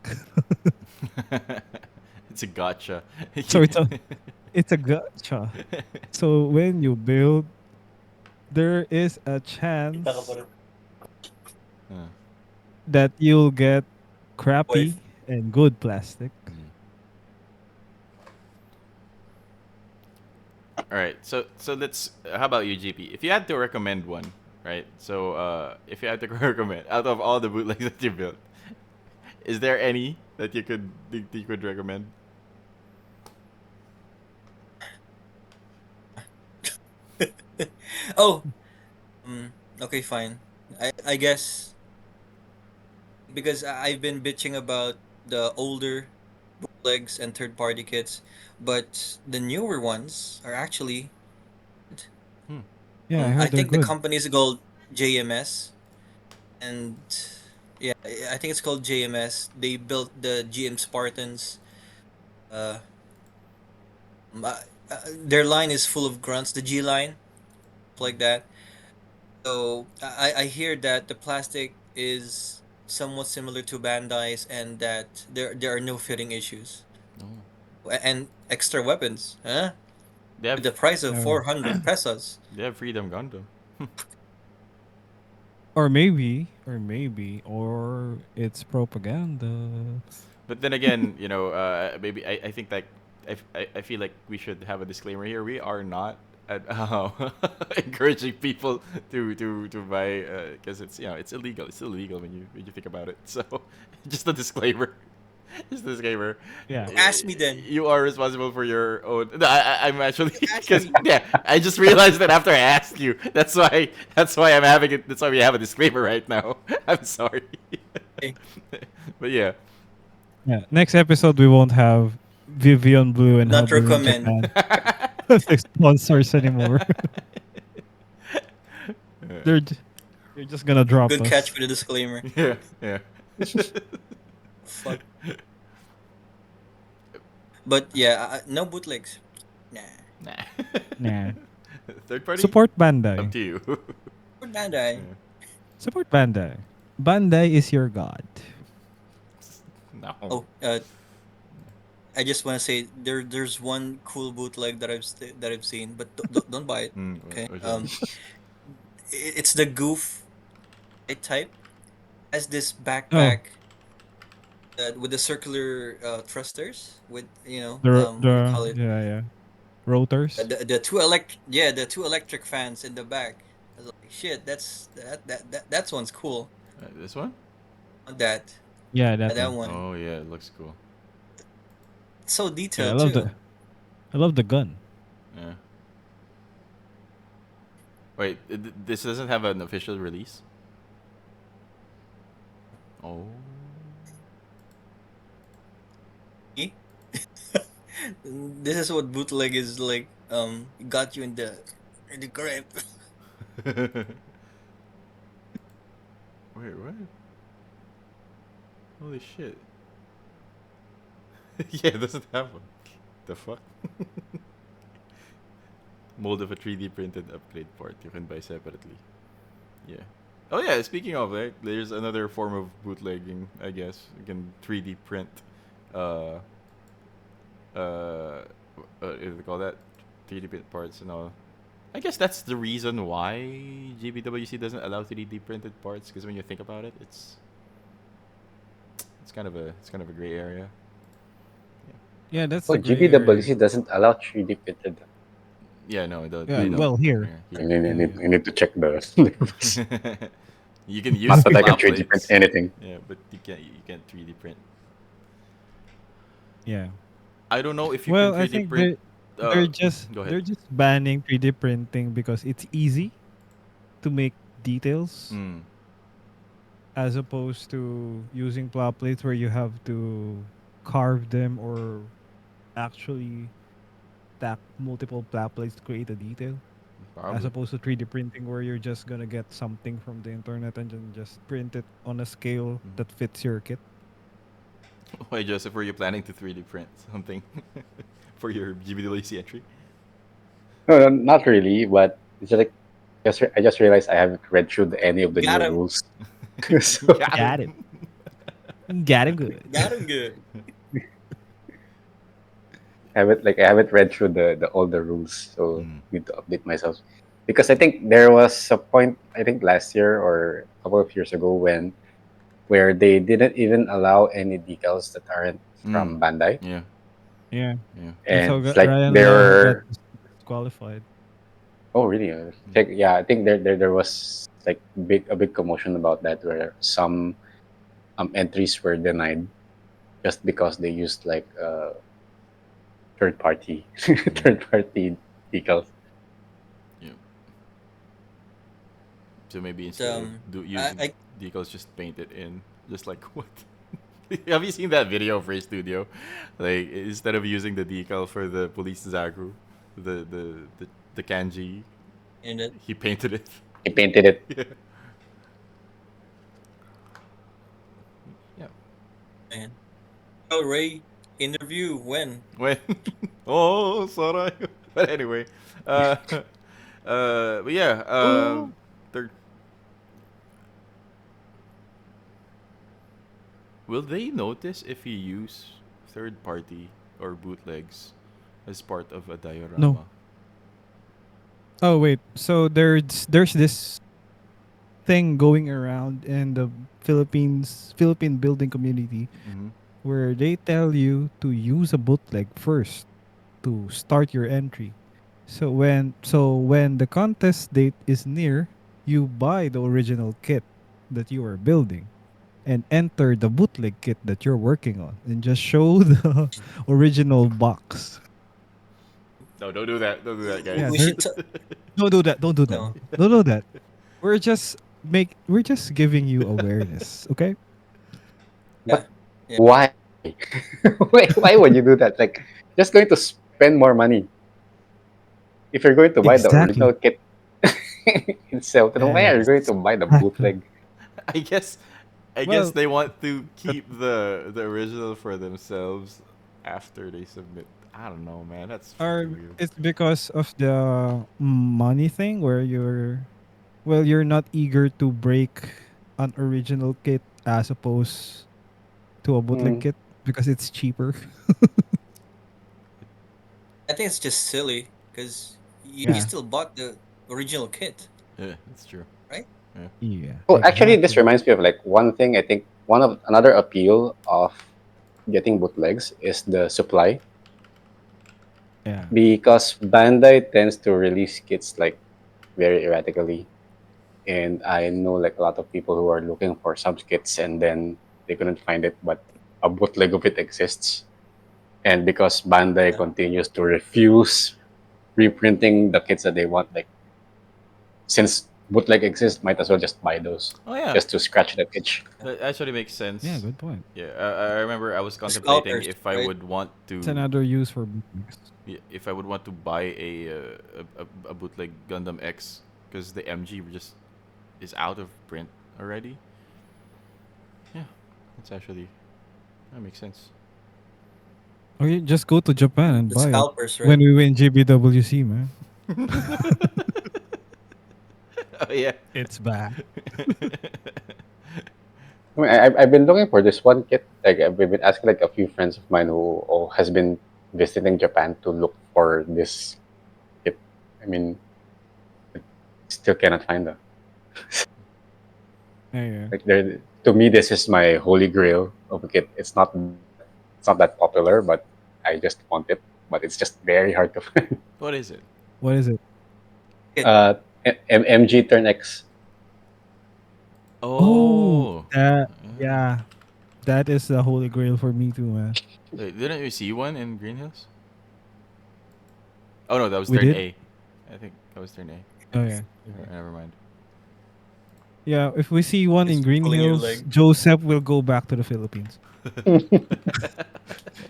It's a gotcha. So it's a gotcha. So when you build, there is a chance Uh, that you'll get crappy Wife. and good plastic. mm. All right. So let's. How about you, GP? If you had to recommend one, right? So if you had to recommend out of all the bootlegs that you built, is there any that you could recommend? Oh, okay, fine. I guess because I've been bitching about the older bootlegs and third party kits, but the newer ones are actually. Hmm. Yeah, I I heard they're think the good. company is called JMS, and yeah, I think it's called JMS. They built the GM Spartans. Uh, their line is full of grunts. The G line, like that. So I hear that the plastic is somewhat similar to Bandai's, and that there are no fitting issues Oh. and extra weapons. Huh? They With have the price of Oh. 400 pesos. they have Freedom Gundam. Or it's propaganda. But then again, maybe I think that I feel like we should have a disclaimer here. We are not encouraging people to buy because it's illegal. It's illegal when you think about it. So just a disclaimer. Just a disclaimer. Yeah. Ask me then. You are responsible for your own. No, I'm actually Ask because me. yeah, I just realized that after I asked you. That's why I'm having it. That's why we have a disclaimer right now. I'm sorry. Okay. But yeah. Yeah. Next episode we won't have Vivian Blue and Not Habu in recommend. Japan as sponsors anymore. they're j- they're just gonna drop Good catch us. with a disclaimer. Yeah, yeah. Fuck. But yeah, no bootlegs. Nah. Nah. Nah. Third party? Support Up Bandai. to you. Good Bandai. Yeah. Support Bandai. Bandai is your god. No. Oh, I just want to say there's one cool bootleg that I've seen, but don't buy it. Okay. Which one? It's the Goof type. Has this Oh, backpack with the circular thrusters with what do you the call it? yeah. Rotors. The two electric fans in the back. I was like, shit, that's one's cool. This one? On that Yeah, that that one. one. Oh yeah, it looks cool. It's so Yeah, detailed too. I love the gun. Yeah. Wait, this doesn't have an official release? Oh. Eh? This is what bootleg is like. Got you in the grip. Wait, what? Holy shit. Yeah, it doesn't have one. The fuck? Mold of a 3D printed upgrade part you can buy separately. Yeah. Oh yeah, speaking of that, there's another form of bootlegging, I guess. You can 3D print uh what do they call that? 3D print parts and all. I guess that's the reason why GBWC doesn't allow 3D printed parts because when you think about it, it's kind of a gray area. Yeah, that's Oh, the gray area. GBWC doesn't allow 3D printed. Yeah, no, Yeah, they don't. well here. I Yeah, need, I Yeah, need, yeah. I need to check the. here. You can use Not that I can plow 3D print plates. anything. Yeah, but you can't 3D print. Yeah. I don't know if you can Well, I 3D think print. Go ahead. they're just banning 3D printing because it's easy to make details Mm. as opposed to using plow plates where you have to carve them or actually stack multiple plow plates to create a detail. As Probably. opposed to 3D printing where you're just gonna get something from the internet and then just print it on a scale Mhm. that fits your kit. Why, Joseph, were you planning to 3D print something for your GBWC entry? No, no, not really, but it's just like I just realized I haven't read through any of the Got new him. rules. So Got it. Got it good. Got him good. I haven't read through the all the rules, so Mm. need to update myself. Because I think there was a point I think last year or a couple of years ago where they didn't even allow any decals that aren't Mm. from Bandai. Yeah. Yeah. Yeah. That's And how it's like Ryan Lau got they're disqualified. oh really? Yeah, I think there was like a big commotion about that where some entries were denied just because they used like third party Yeah. third party decals. Yeah. So maybe instead of using I decals, just paint it in. Just like what? Have you seen that video of Ray Studio? Like instead of using the decal for the police Zagu, the the the, the kanji, in it, he painted it. He painted it. Yeah. Yeah. man. Oh, Ray, interview when? When? Oh, sorry. But anyway, uh, but yeah, they're. Will they notice if you use third party or bootlegs as part of a diorama? No. Oh wait, so there's this thing going around in the Philippine building community Mm-hmm. where they tell you to use a bootleg first to start your entry. So when the contest date is near, you buy the original kit that you are building and enter the bootleg kit that you're working on and just show the original box. No, don't do that. Don't do that, Yeah, guys. We there, should. don't do that. Don't do that. No. Don't do that. We're just giving you awareness, okay? Yeah. Yeah. Why? Why would you do that? Like, just going to spend more money. If you're going to buy the Exactly. original kit itself, then why are you going to buy the Exactly. bootleg? I guess Well, they want to keep the original for themselves after they submit. I don't know, man. That's or freaking weird. it's because of the money thing where you're not eager to break an original kit as opposed to a bootleg Mm. kit because it's cheaper. I think it's just silly because you Yeah. still bought the original kit, Yeah, that's true. right? Yeah. Yeah. Oh, actually, this Exactly. reminds me of like one thing. I think another appeal of getting bootlegs is the supply, Yeah. because Bandai tends to release kits like very erratically, and I know like a lot of people who are looking for some kits and then they couldn't find it, but a bootleg of it exists. And because Bandai Yeah. continues to refuse reprinting the kits that they want, like since bootleg exists, might as well just buy those Oh yeah, just to scratch the itch. that actually makes sense. Yeah, good point. Yeah, I remember I was contemplating Scalpers, if I right? would want It's to another use for bootlegs. if I would want to buy a bootleg Gundam X because the MG just is out of print already. Yeah, that's actually that makes sense. Or you just go to Japan and The buy it scalpers, right? when we win GBWC, man. Oh yeah. It's back. I mean, I've been looking for this one kit. Like I've been asking like a few friends of mine who has been visiting Japan to look for this kit. I mean, still cannot find them. Yeah. Like there, to me, this is my holy grail of a kit. It's not that popular, but I just want it. But it's just very hard to find. What is it? What is it? Uh, MG Turn X. Oh, Oh. that Yeah. yeah. That is the holy grail for me too, man. Wait, didn't you see one in Green Hills? Oh no, that was We turn did? A. I think that was turn A. Oh yeah. Never mind. Yeah, if we see one in It's Green pulling your Hills, leg. Joseph will go back to the Philippines.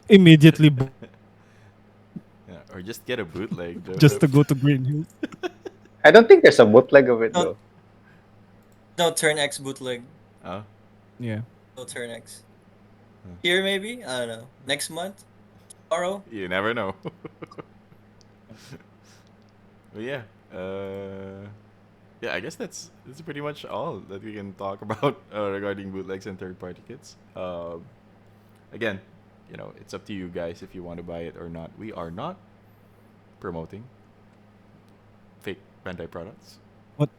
Immediately Yeah, or just get a bootleg. just to Joseph. go to Green Hills. I don't think there's a bootleg of it No, though. no Turn X bootleg. Oh. Yeah. No Turn X. Hmm. Here maybe? I don't know. Next month? Tomorrow? You never know. But yeah, yeah. I guess that's pretty much all that we can talk about regarding bootlegs and third-party kits. Again, it's up to you guys if you want to buy it or not. We are not promoting fake Bandai products.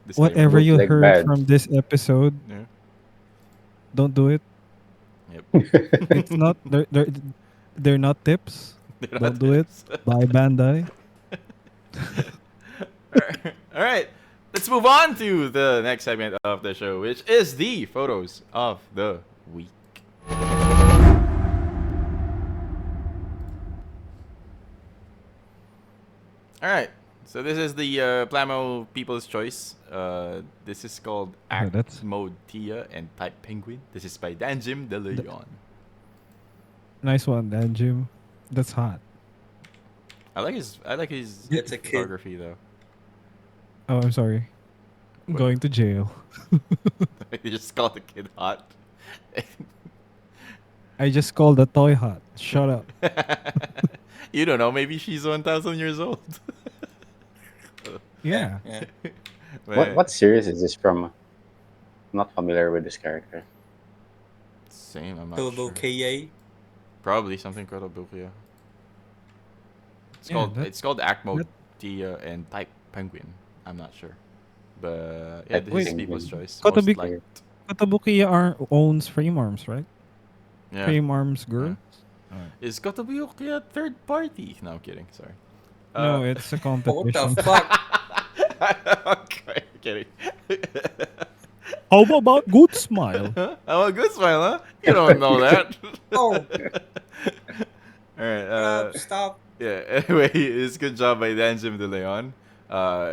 Disclaimer. Whatever you Bootleg heard bad. from this episode, Yeah. don't do it. Yep. It's not they're not tips. They're Don't not do it. tips. Buy Bandai. All right. Let's move on to the next segment of the show, which is the photos of the week. All right. So this is the Plamo People's Choice. This is called Act that's- Mode Tia and Type Penguin. This is by Danjim De Leon. Nice one, Dan Jim. That's hot. I like his It's a kid. photography though. Oh, I'm sorry. I'm What? going to jail. You just called the kid hot. I just called the toy hot. Shut up. You don't know. Maybe she's 1,000 years old. Yeah. Yeah. What series is this from? I'm not familiar with this character. Same. I'm not Turbo sure. KA. Probably something called Bukia. It's Yeah, called that- it's called Act Mode that- Tia and Type Penguin. I'm not sure, but yeah, Type this is Penguin. people's choice. Got to Most be- liked. Kotobukiya owns Frame Arms, right? Yeah. Frame Arms Girls? Is Kotobuki a third party? No, I'm kidding. Sorry. No, it's a What competition. the fuck? Okay, kidding. How about Good Smile? Oh, a good smile, huh? You don't know that. Oh, All right. stop. Yeah. Anyway, it's good job by Danjim De Leon.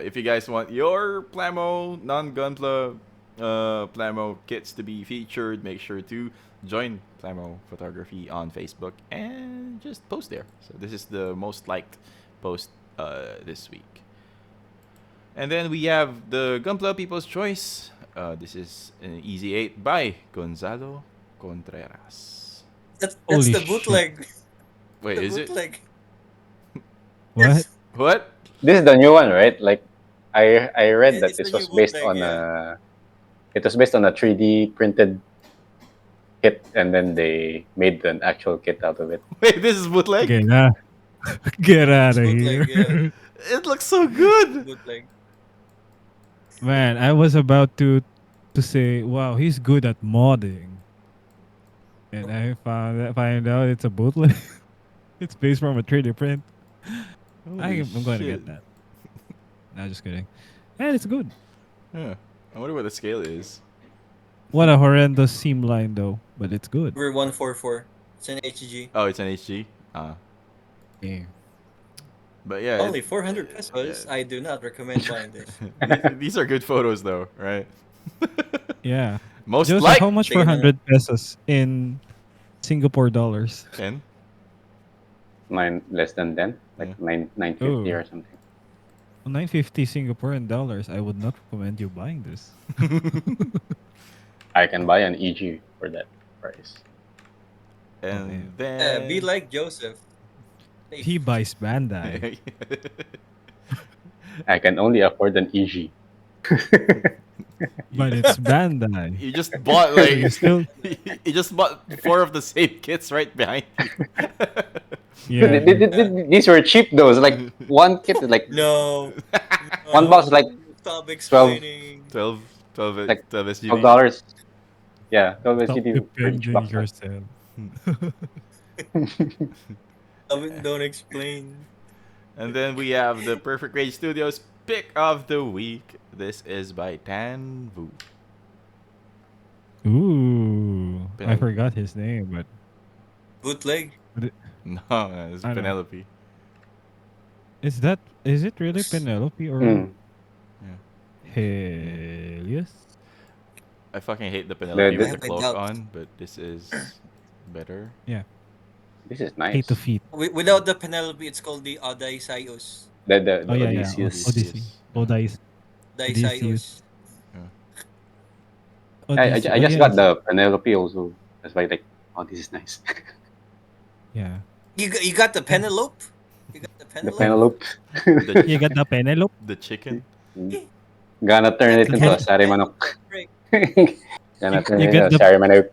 If you guys want your Plamo non-Gunpla Plamo kits to be featured, make sure to join Plamo Photography on Facebook and just post there. So this is the most liked post this week. And then we have the Gunpla People's Choice. This is an easy 8 by Gonzalo Contreras. That's Holy the shit. bootleg. Wait, The is it? bootleg. What? What? This is the new one, right? Like, I read that It's this the was new based bootleg, on yeah. it was based on a 3D printed kit, and then they made an actual kit out of it. Wait, this is bootleg? Get out. Get out of bootleg, here. It looks so good. Bootleg. Man, I was about to say, wow, he's good at modding. And I find out it's a bootleg. It's based from a 3D print. Holy I'm going to shit. get that. No, just kidding. And it's good. Yeah. I wonder what the scale is. What a horrendous seam line, though. But it's good. We're 144. It's an HG. Oh, it's an HG. Yeah. But yeah, Only 400 pesos. yeah. I do not recommend buying this. these are good photos though, right? Yeah. Most Joseph, like how much for Tingnan 100 pesos in Singapore dollars? 10. Less than 10, like Yeah. 950 Ooh. or something. 950 Singaporean dollars. I would not recommend you buying this. I can buy an EG for that price. And damn. then Be like Joseph. He buys Bandai. I can only afford an EG. But it's Bandai. you just bought So you like still, you just bought 4 of the same kits right behind you. yeah. These were cheap though. It's like one kit is like No. one box is like Stop explaining. 12 Like 12 SGD. $12. Yeah, 12 Stop SGD for each defending box. yourself. Don't explain. And then we have the Perfect Rage Studios pick of the week. This is by Tan Vu. Ooh. I Penelope. forgot his name, but Bootleg. No, it's I know. Penelope. is it really Penelope or Mm. Helios? I fucking hate the Penelope The- with the I cloak doubt. on, but this is better. This is nice. Hate to feet. Without the Penelope, it's called the Odysseus. The Oh yeah, Odysseus. Odyssey. Odyssey. Odysseus. I just got the Penelope also. That's why like, oh, this is nice. Yeah. You got the Penelope? You got the The Penelope? Penelope. The, You got the Penelope? the chicken. Gonna turn it into a Penelope. sari manok. Gonna turn You it get into a the- sari manok.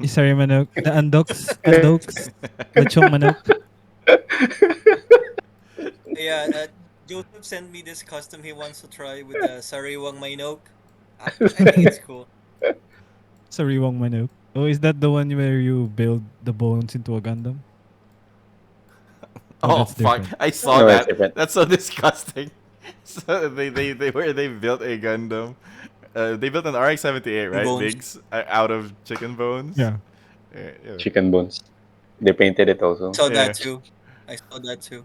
Sorry, manok. The andoks. Andoks. Lechong manok. Yeah, Joseph sent me this custom he wants to try with the Sariwang Mainok. I think it's cool. Sariwang manok. Oh, is that the one where you build the bones into a Gundam? Oh that's fuck! different. I saw No, it's that. different. That's so disgusting. So they built a Gundam. They built an RX-78, right? Bones. Biggs out of chicken bones. Yeah. Chicken bones. They painted it also. I saw Yeah. that too. I saw that too.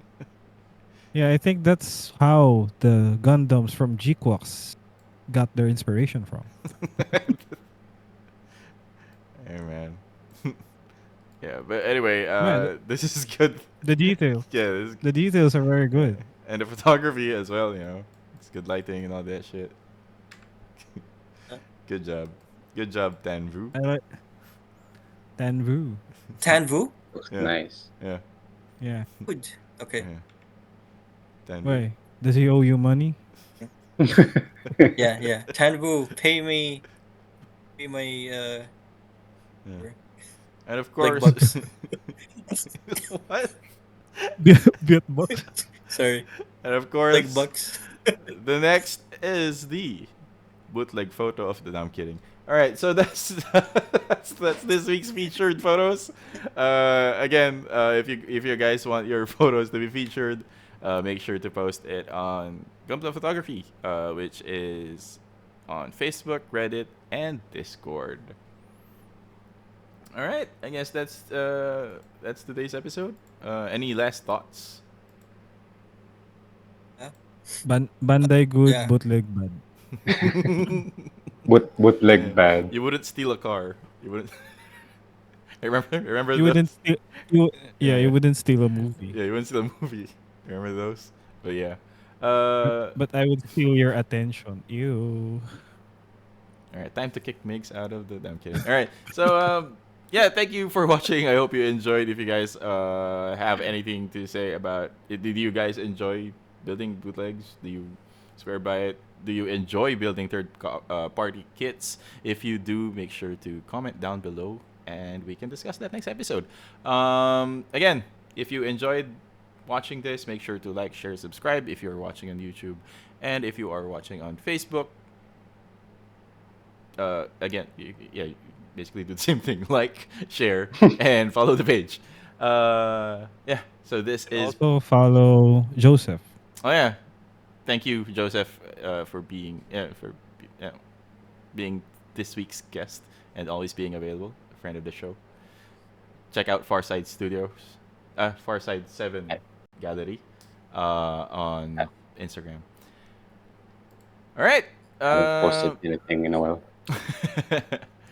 Yeah, I think that's how the Gundams from G-Quox got their inspiration from. Hey man. Yeah, but anyway, Man, this is good. the details. Yeah, this is, The details are very good. and the photography as well. It's good lighting and all that shit. Uh, Good job. Good job, Tanvu. I like Tanvu. Tanvu? Looks Yeah. nice. Yeah. Yeah. Good. Okay. Yeah. Tanvu. Wait, does he owe you money? Yeah. Tanvu, pay my Yeah. Sure. And of Like course, bucks. what? Bit bucks. Sorry. And of Like course, bucks. the next is the bootleg photo of the. No, I'm kidding. All right, so that's that's this week's featured photos. Again, if you guys want your photos to be featured, make sure to post it on Gunpla Photography, which is on Facebook, Reddit, and Discord. All right, I guess that's today's episode. Any last thoughts? Yeah. Bandai good, Yeah. bootleg bad. Bootleg bad. You wouldn't steal a car. You wouldn't. Remember You those? wouldn't steal. Yeah. You wouldn't steal a movie. Yeah, you wouldn't steal a movie. Remember those? But yeah. But I would steal your attention. Ew. All right, time to kick Migs out of the. No, I'm kidding. All right, so yeah, thank you for watching. I hope you enjoyed. If you guys have anything to say about it, did you guys enjoy building bootlegs? Do you swear by it? Do you enjoy building party kits? If you do, make sure to comment down below, and we can discuss that next episode. Again, if you enjoyed watching this, make sure to like, share, subscribe if you're watching on YouTube, and if you are watching on Facebook. Again, yeah, you basically do the same thing. Like, share, and follow the page. Yeah. So this is. Also follow Joseph. Oh yeah. Thank you, Joseph, for being this week's guest and always being available, a friend of the show. Check out Farside Studios, Farside 7 Gallery, on Instagram. All right. I haven't posted anything in a while.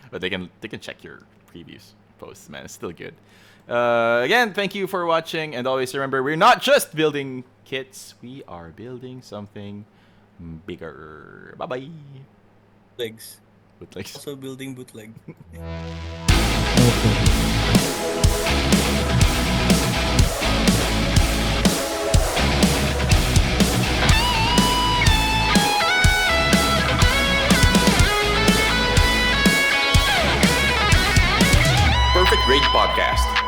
But they can check your previous posts, man. It's still good. Again, thank you for watching, and always remember, we're not just building kits, we are building something bigger. Bye bye. Legs. Bootlegs. Also building bootleg. Okay. Perfect Grade Podcast.